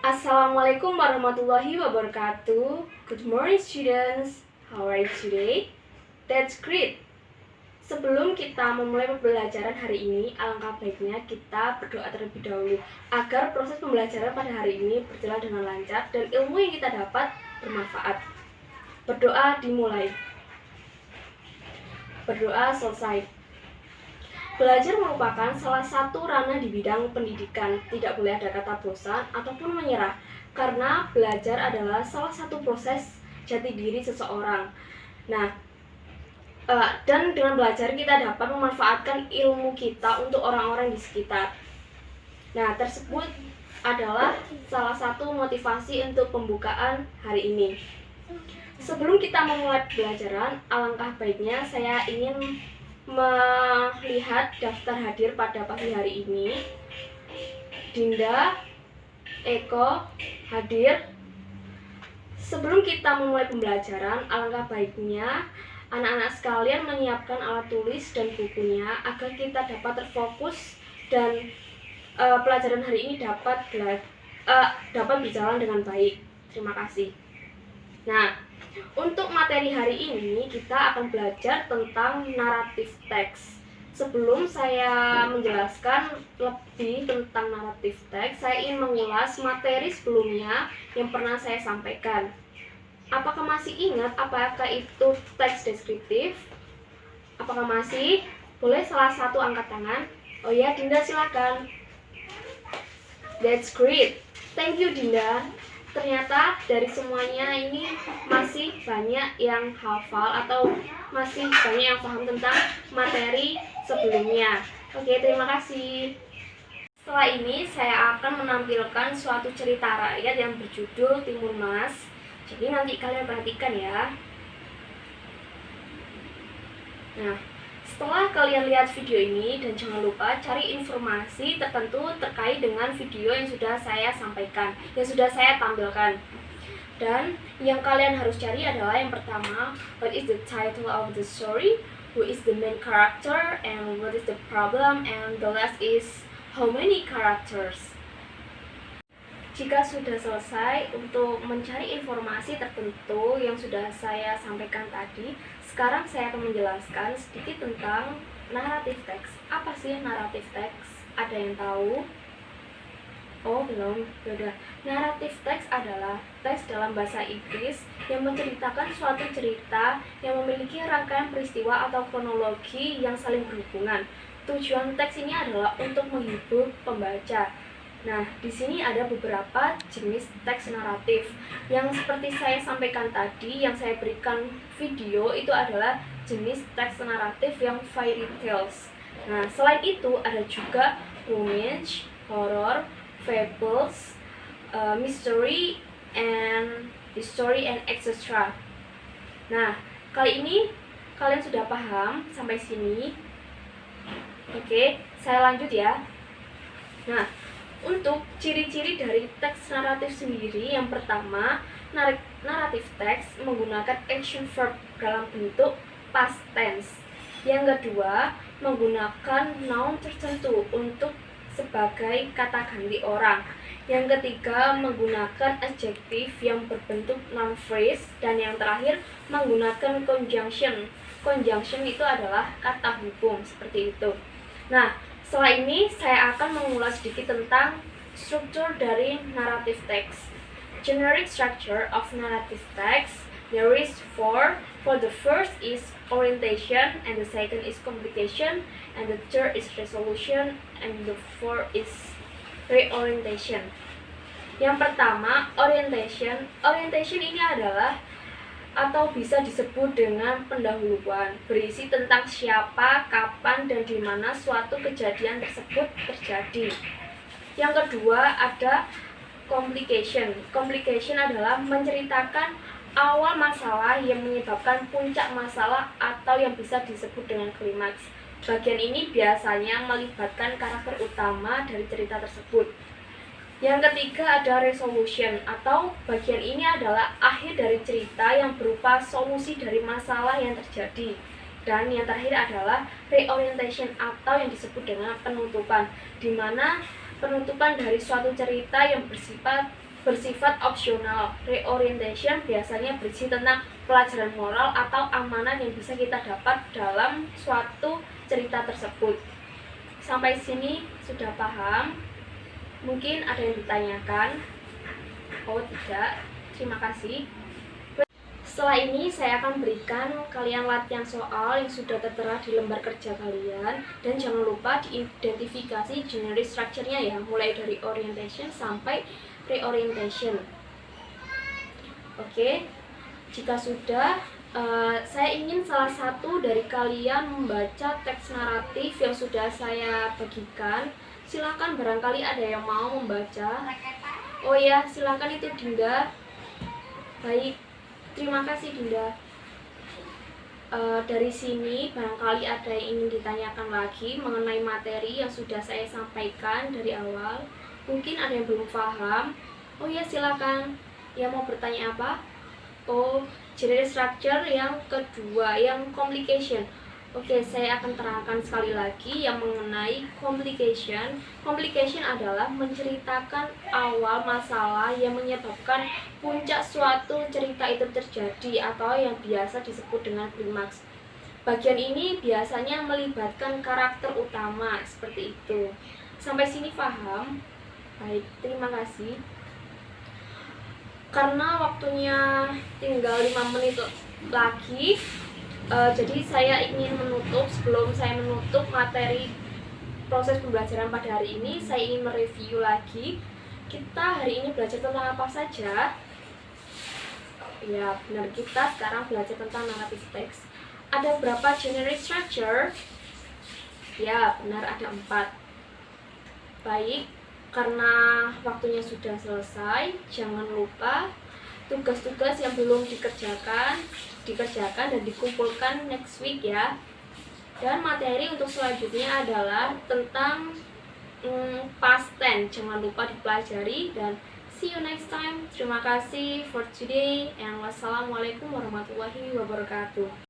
Assalamualaikum warahmatullahi wabarakatuh. Good morning students. How are you today? That's great. Sebelum kita memulai pembelajaran hari ini, alangkah baiknya kita berdoa terlebih dahulu agar proses pembelajaran pada hari ini berjalan dengan lancar dan ilmu yang kita dapat bermanfaat. Berdoa dimulai. Berdoa selesai. Belajar merupakan salah satu ranah di bidang pendidikan. Tidak boleh ada kata bosan ataupun menyerah, karena belajar adalah salah satu proses jati diri seseorang. Dan dengan belajar kita dapat memanfaatkan ilmu kita untuk orang-orang di sekitar. Tersebut adalah salah satu motivasi untuk pembukaan hari ini. Sebelum kita memulai pembelajaran, alangkah baiknya saya ingin melihat daftar hadir pada pagi hari ini. Dinda, Eko, hadir. Sebelum kita memulai pembelajaran, alangkah baiknya anak-anak sekalian menyiapkan alat tulis dan bukunya agar kita dapat terfokus dan pelajaran hari ini dapat berjalan dengan baik. Terima kasih. Untuk materi hari ini kita akan belajar tentang naratif teks. Sebelum saya menjelaskan lebih tentang naratif teks, saya ingin mengulas materi sebelumnya yang pernah saya sampaikan. Apakah masih ingat apakah itu teks deskriptif? Apakah masih? Boleh salah satu angkat tangan? Oh ya, Dinda silakan. That's great. Thank you Dinda. Ternyata dari semuanya ini masih banyak yang hafal atau masih banyak yang paham tentang materi sebelumnya. Oke, terima kasih. Setelah ini saya akan menampilkan suatu cerita rakyat yang berjudul Timur Mas. Jadi nanti kalian perhatikan ya. Setelah kalian lihat video ini, dan jangan lupa cari informasi tertentu terkait dengan video yang sudah saya sampaikan, yang sudah saya tampilkan. Dan yang kalian harus cari adalah yang pertama, what is the title of the story, who is the main character, and what is the problem, and the last is how many characters. Jika sudah selesai untuk mencari informasi tertentu yang sudah saya sampaikan tadi, sekarang saya akan menjelaskan sedikit tentang naratif teks. Apa sih naratif teks? Ada yang tahu? Oh, belum? Yaudah. Naratif teks adalah teks dalam bahasa Inggris yang menceritakan suatu cerita yang memiliki rangkaian peristiwa atau kronologi yang saling berhubungan. Tujuan teks ini adalah untuk menghibur pembaca. Di sini ada beberapa jenis teks naratif yang seperti saya sampaikan tadi, yang saya berikan video itu adalah jenis teks naratif yang fairy tales. Selain itu ada juga romance, horror, fables, mystery, and history, and etc. Kali ini kalian sudah paham sampai sini. Oke, saya lanjut ya. Untuk ciri-ciri dari teks naratif sendiri, yang pertama, naratif teks menggunakan action verb dalam bentuk past tense. Yang kedua, menggunakan noun tertentu untuk sebagai kata ganti orang. Yang ketiga, menggunakan adjektif yang berbentuk noun phrase. Dan yang terakhir, menggunakan conjunction. Conjunction itu adalah kata hubung, seperti itu. Setelah ini saya akan mengulas sedikit tentang struktur dari naratif text. Generic structure of narrative text, there is four. For the first is orientation, and the second is complication, and the third is resolution, and the fourth is reorientation. Yang pertama, orientation. Orientation ini adalah atau bisa disebut dengan pendahuluan, berisi tentang siapa, kapan, dan di mana suatu kejadian tersebut terjadi. Yang kedua ada complication. Complication adalah menceritakan awal masalah yang menyebabkan puncak masalah atau yang bisa disebut dengan klimaks. Bagian ini biasanya melibatkan karakter utama dari cerita tersebut. Yang ketiga ada resolution, atau bagian ini adalah akhir dari cerita yang berupa solusi dari masalah yang terjadi. Dan yang terakhir adalah reorientation, atau yang disebut dengan penutupan, di mana penutupan dari suatu cerita yang bersifat bersifat opsional. Reorientation biasanya berisi tentang pelajaran moral atau amanat yang bisa kita dapat dalam suatu cerita tersebut. Sampai sini sudah paham? Mungkin ada yang ditanyakan? Oh tidak, terima kasih. Setelah ini saya akan berikan kalian latihan soal yang sudah tertera di lembar kerja kalian. Dan jangan lupa diidentifikasi generic structure-nya ya, mulai dari orientation sampai reorientation. Oke, jika sudah, saya ingin salah satu dari kalian membaca teks naratif yang sudah saya bagikan. Silakan, barangkali ada yang mau membaca. Oh ya, silakan, itu Dinda. Baik, terima kasih Dinda. Dari sini barangkali ada yang ingin ditanyakan lagi mengenai materi yang sudah saya sampaikan dari awal. Mungkin ada yang belum paham. Oh ya, silakan. Yang mau bertanya apa? Oh, generic structure yang kedua, yang complication. Oke, saya akan terangkan sekali lagi yang mengenai complication. Complication adalah menceritakan awal masalah yang menyebabkan puncak suatu cerita itu terjadi atau yang biasa disebut dengan klimaks. Bagian ini biasanya melibatkan karakter utama, seperti itu. Sampai sini paham? Baik, terima kasih. Karena waktunya tinggal 5 menit lagi, jadi saya ingin menutup. Sebelum saya menutup materi proses pembelajaran pada hari ini, saya ingin mereview lagi. Kita hari ini belajar tentang apa saja? Ya, benar, kita sekarang belajar tentang narrative text. Ada berapa generic structure? Ya, benar, ada 4. Baik, karena waktunya sudah selesai, jangan lupa tugas-tugas yang belum dikerjakan dan dikumpulkan next week ya. Dan materi untuk selanjutnya adalah tentang past tense, jangan lupa dipelajari, dan see you next time. Terima kasih for today and wassalamualaikum warahmatullahi wabarakatuh.